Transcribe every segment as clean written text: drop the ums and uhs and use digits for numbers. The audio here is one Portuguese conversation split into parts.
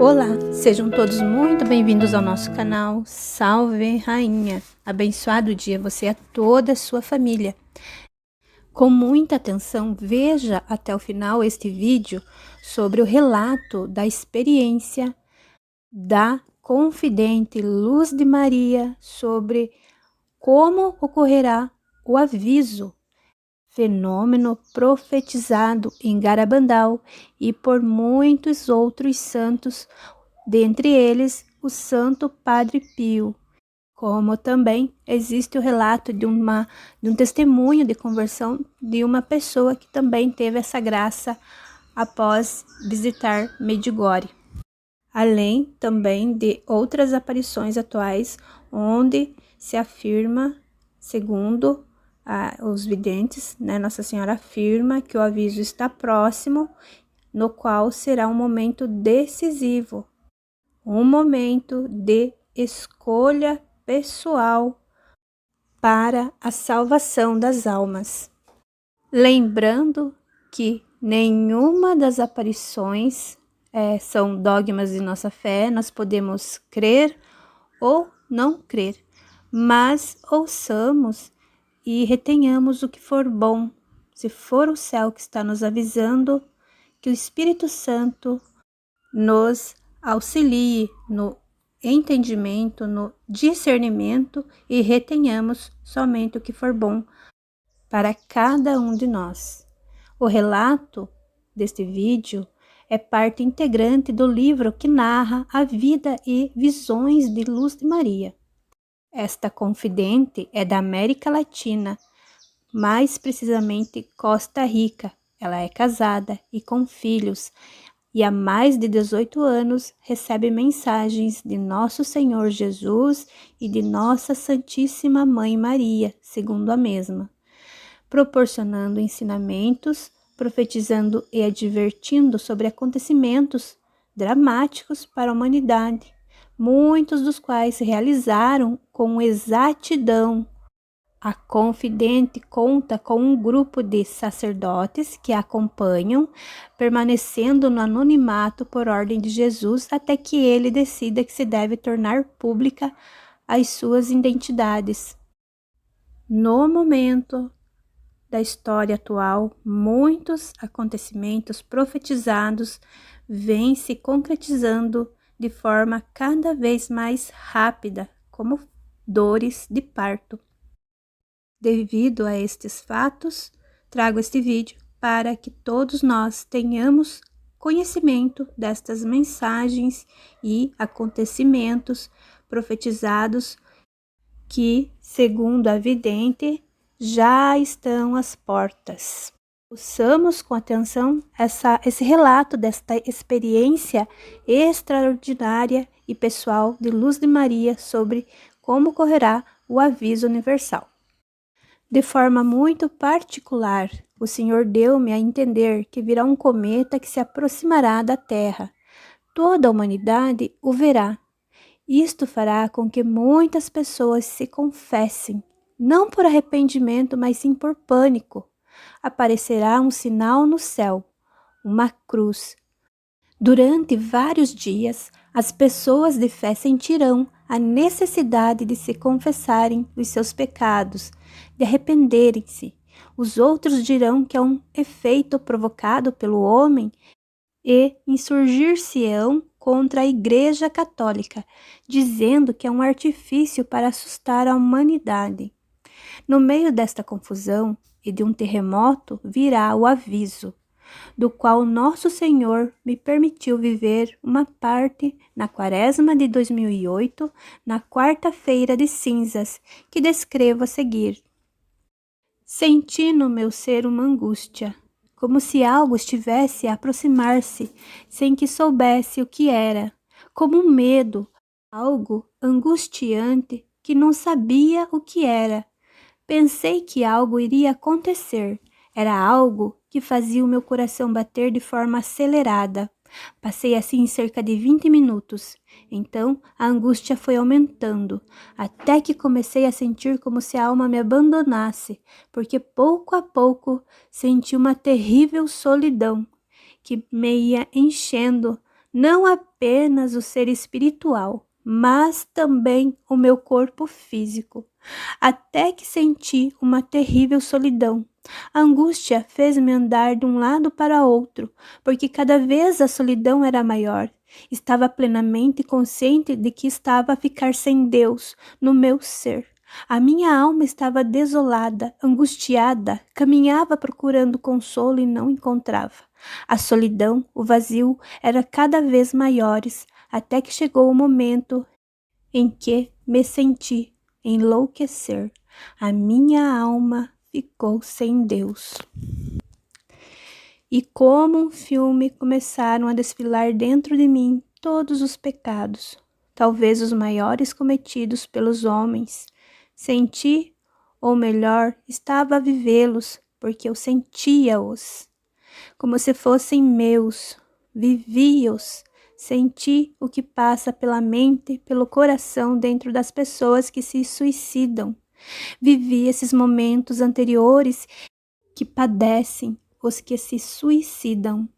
Olá, sejam todos muito bem-vindos ao nosso canal. Salve Rainha! Abençoado dia você e a toda a sua família. Com muita atenção, veja até o final este vídeo sobre o relato da experiência da confidente Luz de Maria sobre como ocorrerá o aviso, fenômeno profetizado em Garabandal e por muitos outros santos, dentre eles o Santo Padre Pio. Como também existe o relato de um testemunho de conversão de uma pessoa que também teve essa graça após visitar Medjugorje. Além também de outras aparições atuais, onde se afirma, segundo os videntes, Nossa Senhora afirma que o aviso está próximo, no qual será um momento decisivo, um momento de escolha pessoal para a salvação das almas. Lembrando que nenhuma das aparições são dogmas de nossa fé, nós podemos crer ou não crer, mas ouçamos e retenhamos o que for bom. Se for o céu que está nos avisando, que o Espírito Santo nos auxilie no entendimento, no discernimento e retenhamos somente o que for bom para cada um de nós. O relato deste vídeo é parte integrante do livro que narra a vida e visões de Luz de Maria. Esta confidente é da América Latina, mais precisamente Costa Rica. Ela é casada e com filhos, e há mais de 18 anos recebe mensagens de Nosso Senhor Jesus e de Nossa Santíssima Mãe Maria, segundo a mesma, proporcionando ensinamentos, profetizando e advertindo sobre acontecimentos dramáticos para a humanidade, muitos dos quais se realizaram com exatidão. A confidente conta com um grupo de sacerdotes que a acompanham, permanecendo no anonimato por ordem de Jesus até que ele decida que se deve tornar pública as suas identidades. No momento da história atual, muitos acontecimentos profetizados vêm se concretizando de forma cada vez mais rápida, como dores de parto. Devido a estes fatos, trago este vídeo para que todos nós tenhamos conhecimento destas mensagens e acontecimentos profetizados que, segundo a vidente, já estão às portas. Ouçamos com atenção esse relato desta experiência extraordinária e pessoal de Luz de Maria sobre como ocorrerá o aviso universal. De forma muito particular, o Senhor deu-me a entender que virá um cometa que se aproximará da Terra. Toda a humanidade o verá. Isto fará com que muitas pessoas se confessem, não por arrependimento, mas sim por pânico. Aparecerá um sinal no céu, uma cruz. Durante vários dias, as pessoas de fé sentirão a necessidade de se confessarem os seus pecados, de arrependerem-se. Os outros dirão que é um efeito provocado pelo homem e insurgir-se-ão contra a Igreja Católica, dizendo que é um artifício para assustar a humanidade. No meio desta confusão e de um terremoto virá o aviso, do qual Nosso Senhor me permitiu viver uma parte na Quaresma de 2008, na quarta-feira de cinzas, que descrevo a seguir. Senti no meu ser uma angústia, como se algo estivesse a aproximar-se, sem que soubesse o que era, como um medo, algo angustiante que não sabia o que era. Pensei que algo iria acontecer, era algo que fazia o meu coração bater de forma acelerada. Passei assim cerca de 20 minutos. Então a angústia foi aumentando, até que comecei a sentir como se a alma me abandonasse, porque pouco a pouco senti uma terrível solidão que me ia enchendo não apenas o ser espiritual, mas também o meu corpo físico, até que senti uma terrível solidão. A angústia fez-me andar de um lado para outro, porque cada vez a solidão era maior. Estava plenamente consciente de que estava a ficar sem Deus no meu ser. A minha alma estava desolada, angustiada, caminhava procurando consolo e não encontrava. A solidão, o vazio, era cada vez maiores, até que chegou o momento em que me senti enlouquecer. A minha alma ficou sem Deus. E como um filme começaram a desfilar dentro de mim todos os pecados, talvez os maiores cometidos pelos homens. Senti, ou melhor, estava a vivê-los, porque eu sentia-os, como se fossem meus, vivi-os. Senti o que passa pela mente, pelo coração dentro das pessoas que se suicidam. Vivi esses momentos anteriores que padecem os que se suicidam.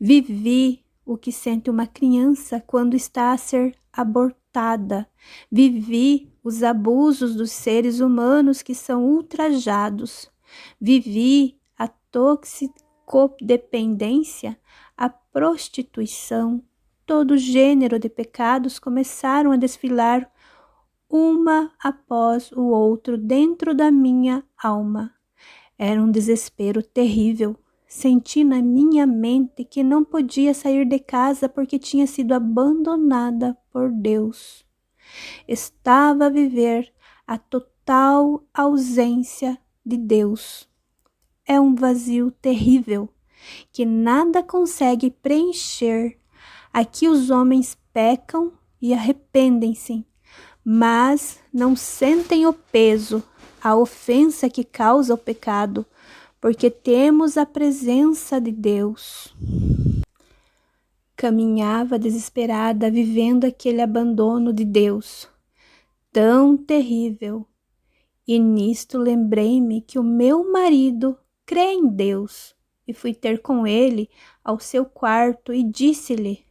Vivi o que sente uma criança quando está a ser abortada. Vivi os abusos dos seres humanos que são ultrajados. Vivi a toxicodependência, a prostituição. Todo gênero de pecados começaram a desfilar uma após o outro dentro da minha alma. Era um desespero terrível. Senti na minha mente que não podia sair de casa porque tinha sido abandonada por Deus. Estava a viver a total ausência de Deus. É um vazio terrível que nada consegue preencher. Aqui os homens pecam e arrependem-se, mas não sentem o peso, a ofensa que causa o pecado, porque temos a presença de Deus. Caminhava desesperada, vivendo aquele abandono de Deus, tão terrível. E nisto lembrei-me que o meu marido crê em Deus, e fui ter com ele ao seu quarto e disse-lhe: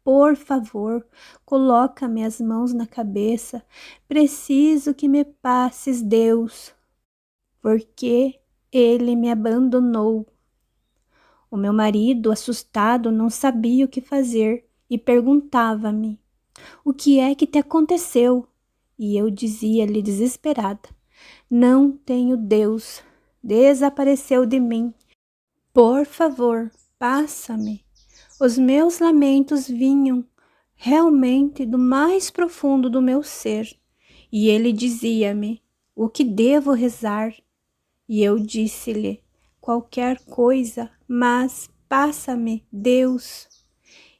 por favor, coloca-me as mãos na cabeça, preciso que me passes Deus, porque ele me abandonou. O meu marido, assustado, não sabia o que fazer e perguntava-me: o que é que te aconteceu? E eu dizia-lhe desesperada: não tenho Deus, desapareceu de mim. Por favor, passa-me. Os meus lamentos vinham realmente do mais profundo do meu ser. E ele dizia-me: o que devo rezar? E eu disse-lhe: qualquer coisa, mas passa-me Deus.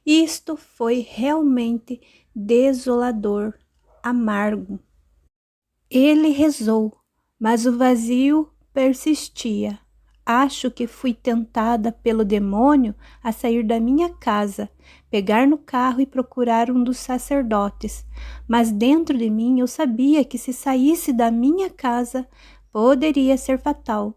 Isto foi realmente desolador, amargo. Ele rezou, mas o vazio persistia. Acho que fui tentada pelo demônio a sair da minha casa, pegar no carro e procurar um dos sacerdotes. Mas dentro de mim eu sabia que se saísse da minha casa poderia ser fatal.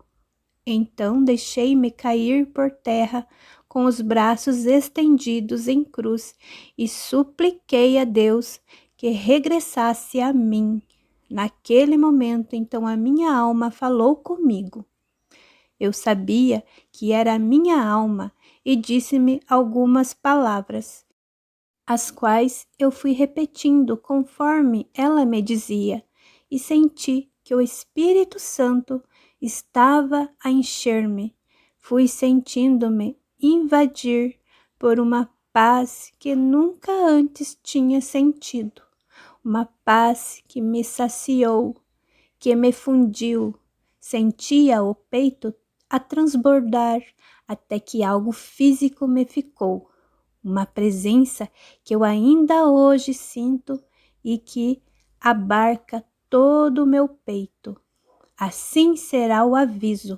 Então deixei-me cair por terra com os braços estendidos em cruz e supliquei a Deus que regressasse a mim. Naquele momento, então, a minha alma falou comigo. Eu sabia que era a minha alma e disse-me algumas palavras, as quais eu fui repetindo conforme ela me dizia, e senti que o Espírito Santo estava a encher-me. Fui sentindo-me invadir por uma paz que nunca antes tinha sentido, uma paz que me saciou, que me fundiu. Sentia o peito a transbordar até que algo físico me ficou, uma presença que eu ainda hoje sinto e que abarca todo o meu peito. Assim será o aviso.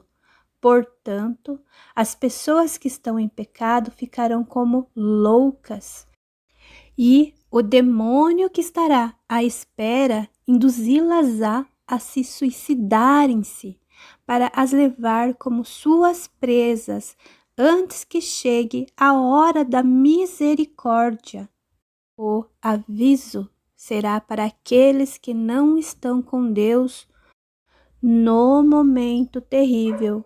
Portanto, as pessoas que estão em pecado ficarão como loucas, e o demônio que estará à espera induzi-las a se suicidarem-se, para as levar como suas presas antes que chegue a hora da misericórdia. O aviso será para aqueles que não estão com Deus no momento terrível,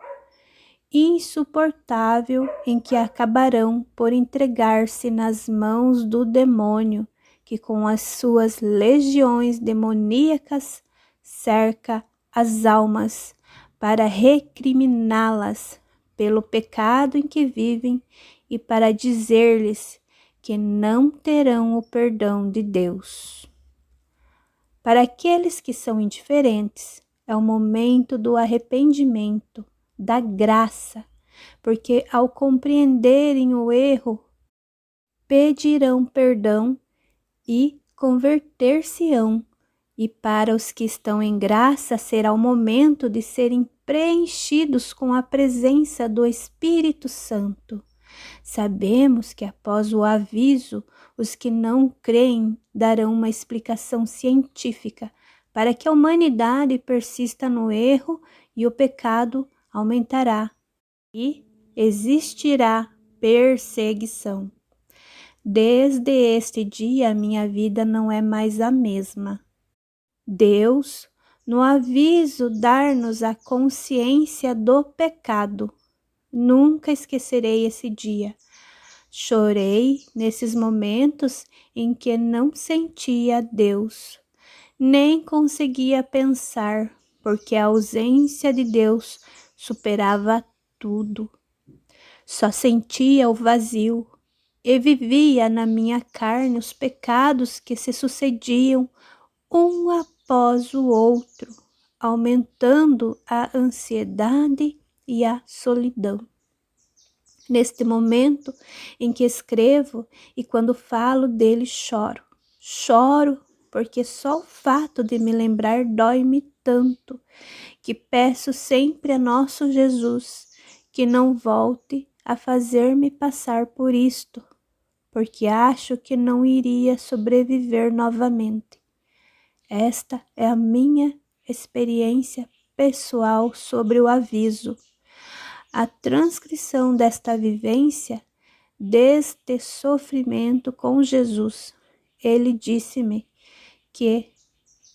insuportável em que acabarão por entregar-se nas mãos do demônio, que com as suas legiões demoníacas cerca as almas para recriminá-las pelo pecado em que vivem e para dizer-lhes que não terão o perdão de Deus. Para aqueles que são indiferentes, é o momento do arrependimento, da graça, porque ao compreenderem o erro, pedirão perdão e converter-se-ão. E para os que estão em graça, será o momento de serem preenchidos com a presença do Espírito Santo. Sabemos que após o aviso, os que não creem darão uma explicação científica para que a humanidade persista no erro e o pecado aumentará e existirá perseguição. Desde este dia, minha vida não é mais a mesma. Deus, no aviso, dar-nos a consciência do pecado. Nunca esquecerei esse dia. Chorei nesses momentos em que não sentia Deus, nem conseguia pensar, porque a ausência de Deus superava tudo. Só sentia o vazio e vivia na minha carne os pecados que se sucediam um após o outro, aumentando a ansiedade e a solidão. Neste momento em que escrevo e quando falo dele choro. Choro porque só o fato de me lembrar dói-me tanto, que peço sempre a nosso Jesus que não volte a fazer-me passar por isto, porque acho que não iria sobreviver novamente. Esta é a minha experiência pessoal sobre o aviso. A transcrição desta vivência, deste sofrimento com Jesus. Ele disse-me que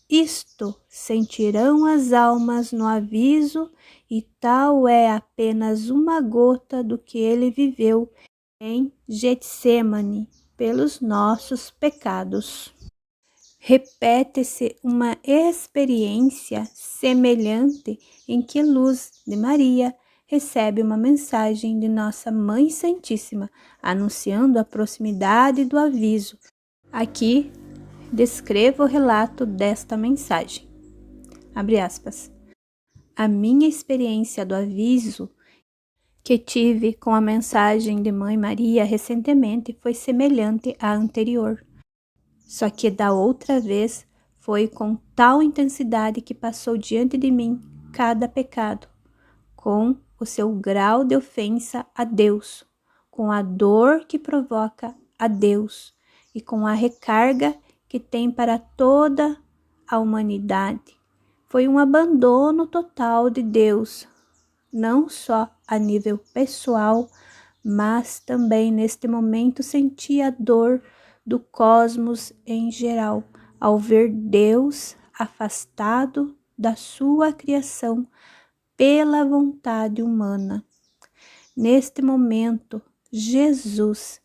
isto sentirão as almas no aviso e tal é apenas uma gota do que ele viveu em Getsemane pelos nossos pecados. Repete-se uma experiência semelhante em que Luz de Maria recebe uma mensagem de Nossa Mãe Santíssima, anunciando a proximidade do aviso. Aqui descrevo o relato desta mensagem. Abre aspas. A minha experiência do aviso que tive com a mensagem de Mãe Maria recentemente foi semelhante à anterior. Só que da outra vez foi com tal intensidade que passou diante de mim cada pecado, com o seu grau de ofensa a Deus, com a dor que provoca a Deus e com a recarga que tem para toda a humanidade. Foi um abandono total de Deus, não só a nível pessoal, mas também neste momento senti a dor do cosmos em geral, ao ver Deus afastado da sua criação pela vontade humana. Neste momento, Jesus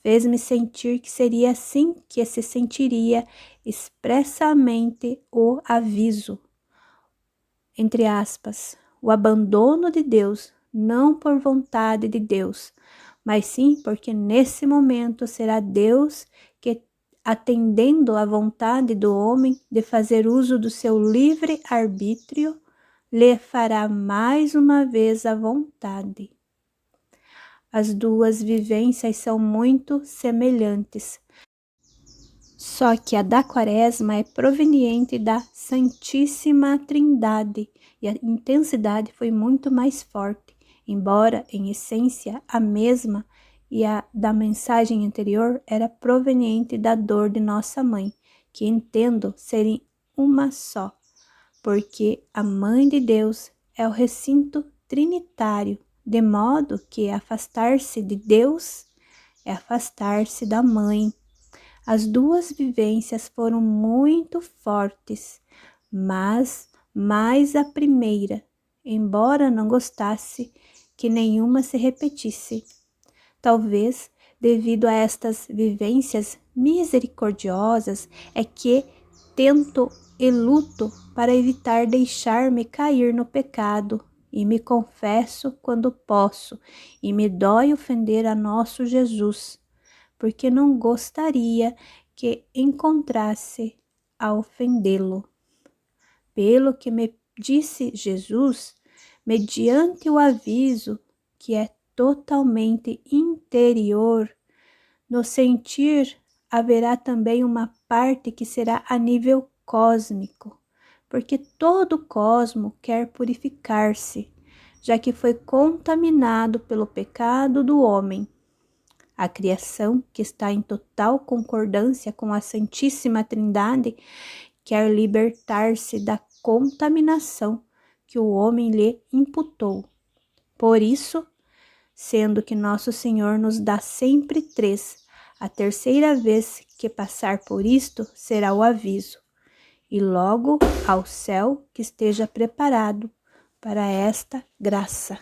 fez-me sentir que seria assim que se sentiria expressamente o aviso, entre aspas, o abandono de Deus, não por vontade de Deus, mas sim porque nesse momento será Deus que, atendendo à vontade do homem de fazer uso do seu livre arbítrio, lhe fará mais uma vez a vontade. As duas vivências são muito semelhantes, só que a da Quaresma é proveniente da Santíssima Trindade e a intensidade foi muito mais forte, embora em essência a mesma, e a da mensagem anterior era proveniente da dor de Nossa Mãe, que entendo serem uma só, porque a Mãe de Deus é o recinto trinitário de modo que afastar-se de Deus é afastar-se da mãe. As duas vivências foram muito fortes, mas mais a primeira, embora não gostasse que nenhuma se repetisse. Talvez, devido a estas vivências misericordiosas, é que tento e luto para evitar deixar-me cair no pecado, e me confesso quando posso, e me dói ofender a nosso Jesus, porque não gostaria que encontrasse a ofendê-lo. Pelo que me disse Jesus, mediante o aviso que é totalmente interior, no sentir haverá também uma parte que será a nível cósmico, porque todo o cosmo quer purificar-se, já que foi contaminado pelo pecado do homem. A criação, que está em total concordância com a Santíssima Trindade, quer libertar-se da contaminação que o homem lhe imputou. Por isso, sendo que nosso Senhor nos dá sempre três, a terceira vez que passar por isto será o aviso, e logo ao céu que esteja preparado para esta graça.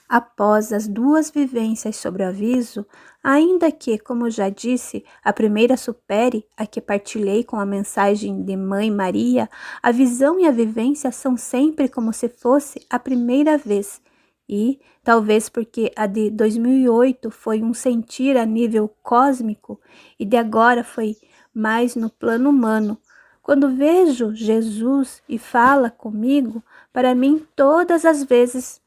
Após as duas vivências sobre o aviso, ainda que, como já disse, a primeira supere a que partilhei com a mensagem de Mãe Maria, a visão e a vivência são sempre como se fosse a primeira vez. E, talvez porque a de 2008 foi um sentir a nível cósmico e de agora foi mais no plano humano. Quando vejo Jesus e fala comigo, para mim todas as vezes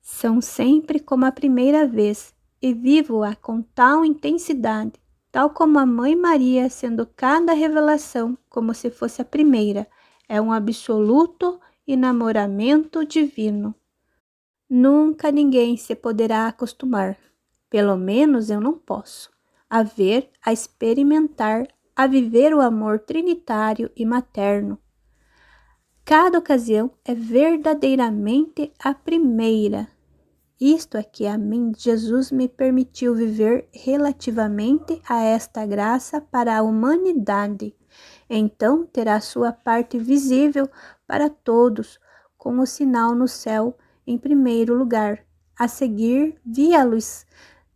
são sempre como a primeira vez e vivo-a com tal intensidade, tal como a Mãe Maria, sendo cada revelação como se fosse a primeira. É um absoluto enamoramento divino. Nunca ninguém se poderá acostumar, pelo menos eu não posso, a ver, a experimentar, a viver o amor trinitário e materno. Cada ocasião é verdadeiramente a primeira. Isto é que a mim Jesus me permitiu viver relativamente a esta graça para a humanidade. Então terá sua parte visível para todos, com o sinal no céu em primeiro lugar. A seguir, vi a luz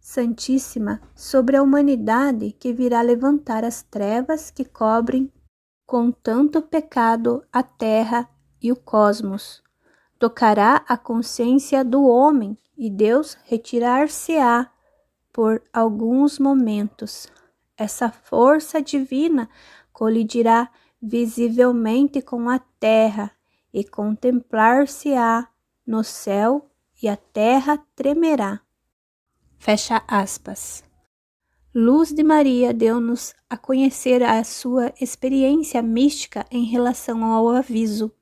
santíssima sobre a humanidade que virá levantar as trevas que cobrem com tanto pecado a terra e o cosmos. Tocará a consciência do homem e Deus retirar-se-á por alguns momentos. Essa força divina colidirá visivelmente com a terra e contemplar-se-á no céu e a terra tremerá. Fecha aspas. Luz de Maria deu-nos a conhecer a sua experiência mística em relação ao aviso.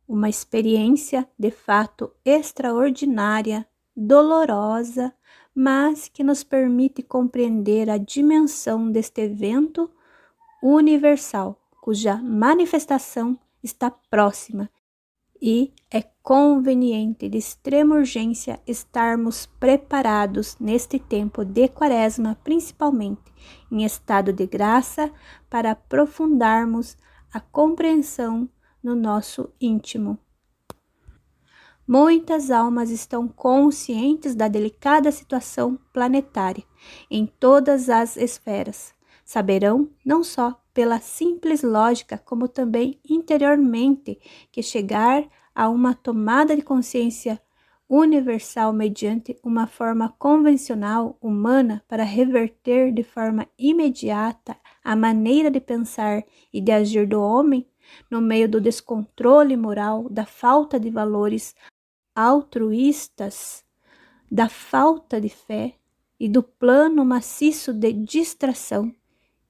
Uma experiência de fato extraordinária, dolorosa, mas que nos permite compreender a dimensão deste evento universal, cuja manifestação está próxima, e é conveniente de extrema urgência estarmos preparados neste tempo de Quaresma, principalmente em estado de graça, para aprofundarmos a compreensão no nosso íntimo. Muitas almas estão conscientes da delicada situação planetária em todas as esferas. Saberão, não só pela simples lógica, como também interiormente, que chegar a uma tomada de consciência universal mediante uma forma convencional humana para reverter de forma imediata a maneira de pensar e de agir do homem, no meio do descontrole moral, da falta de valores altruístas, da falta de fé e do plano maciço de distração,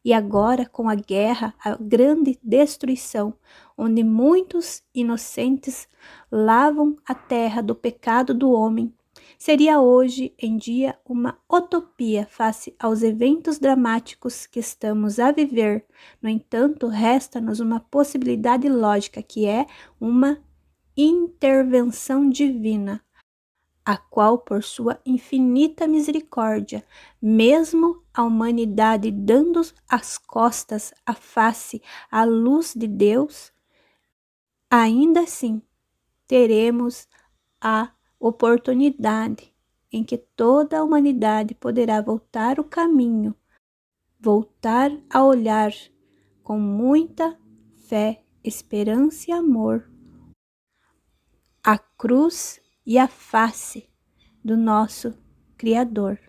e agora com a guerra, a grande destruição, onde muitos inocentes lavam a terra do pecado do homem, seria hoje em dia uma utopia face aos eventos dramáticos que estamos a viver. No entanto, resta-nos uma possibilidade lógica, que é uma intervenção divina. a qual, por sua infinita misericórdia, mesmo a humanidade dando as costas, a face à luz de Deus, ainda assim teremos a oportunidade em que toda a humanidade poderá voltar o caminho, voltar a olhar com muita fé, esperança e amor a cruz e a face do nosso Criador.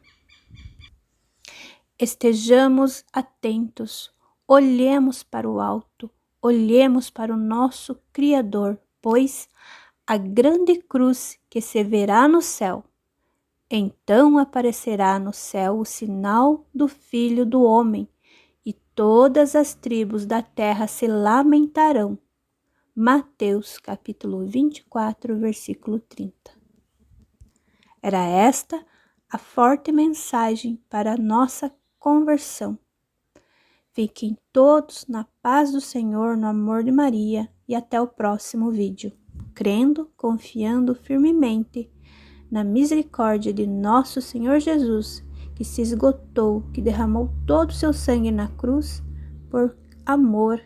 Estejamos atentos, olhemos para o alto, olhemos para o nosso Criador, pois a grande cruz que se verá no céu, então aparecerá no céu o sinal do Filho do Homem, e todas as tribos da terra se lamentarão. Mateus capítulo 24, versículo 30. Era esta a forte mensagem para a nossa conversão. Fiquem todos na paz do Senhor, no amor de Maria, e até o próximo vídeo. Crendo, confiando firmemente na misericórdia de nosso Senhor Jesus, que se esgotou, que derramou todo o seu sangue na cruz por amor,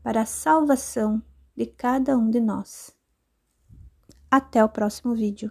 para a salvação de cada um de nós. Até o próximo vídeo.